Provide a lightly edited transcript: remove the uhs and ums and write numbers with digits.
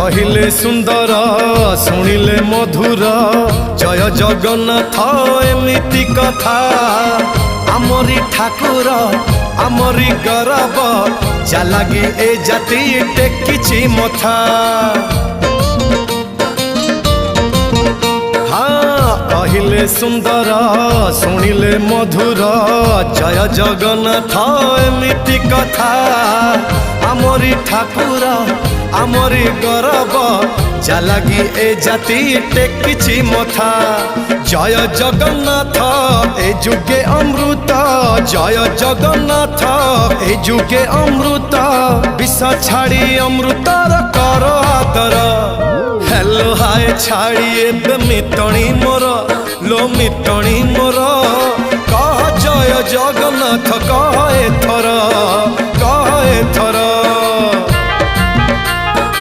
कहिले सुंदर शुणिले मधुर जय जगन्नाथ एमिति कथा आमरी ठाकुर आमरी गौरव जालागी ए जाति टेकिछि मथा। हाँ कहिले सुंदर शुणिले मधुर जय जगन्नाथ एमिति कथा आमरी ठाकुर आमरी गौरव जालागी ए जाति टेकिछि मथा। जय जगन्नाथ ए जुगे अमृत जय जगन्नाथ ए जुगे अमृत विष छाड़ी अमृतर कर आदर। हेलो हाय छाड़ी एबे मितणी मोर लो मितणी मोर कह जय जगन्नाथ कह एथर।